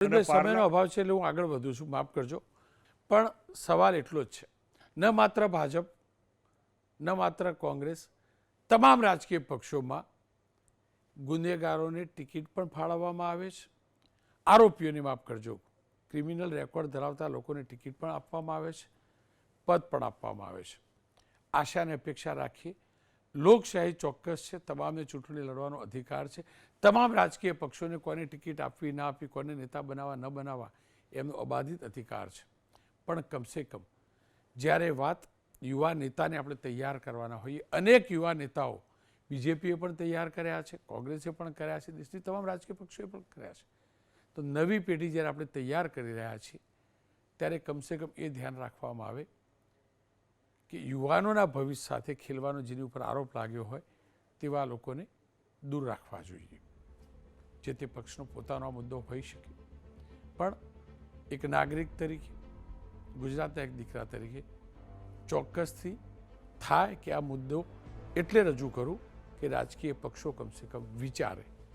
સમયનો અભાવ છે એટલે હું આગળ વધું છું, માફ કરજો, પણ સવાલ એટલો જ છે, ન માત્ર ભાજપ, ન માત્ર કોંગ્રેસ, તમામ રાજકીય પક્ષોમાં ગુનેગારોને ટિકિટ પણ ફાળવવામાં આવે છે, આરોપીઓને માફ કરજો, ક્રિમિનલ રેકોર્ડ ધરાવતા લોકોને ટિકિટ પણ આપવામાં આવે છે, પદ પણ આપવામાં આવે છે. આશા અને અપેક્ષા રાખીએ. લોકશાહી ચોક્કસ છે, તમામને ચૂંટણી લડવાનો અધિકાર છે, તમામ રાજકીય પક્ષોને કોને ટિકિટ આપવી ના આપવી, કોને નેતા બનાવવા ન બનાવવા એમનો અબાધિત અધિકાર છે. પણ કમસે કમ જ્યારે વાત યુવા નેતાને આપણે તૈયાર કરવાના હોઈએ, અનેક યુવા નેતાઓ બીજેપીએ પણ તૈયાર કર્યા છે, કોંગ્રેસે પણ કર્યા છે, દેશની તમામ રાજકીય પક્ષોએ પણ કર્યા છે. તો નવી પેઢી જ્યારે આપણે તૈયાર કરી રહ્યા છીએ ત્યારે કમસે કમ એ ધ્યાન રાખવામાં આવે કે યુવાનોના ભવિષ્ય સાથે ખેલવાનો જેની ઉપર આરોપ લાગ્યો હોય તેવા લોકોને દૂર રાખવા જોઈએ. જે તે પક્ષનો પોતાનો મુદ્દો હોઈ શકે, પણ એક નાગરિક તરીકે, ગુજરાતના એક દીકરા તરીકે ચોક્કસથી થાય કે આ મુદ્દો એટલે રજૂ કરું કે રાજકીય પક્ષો કમસે કમ વિચારે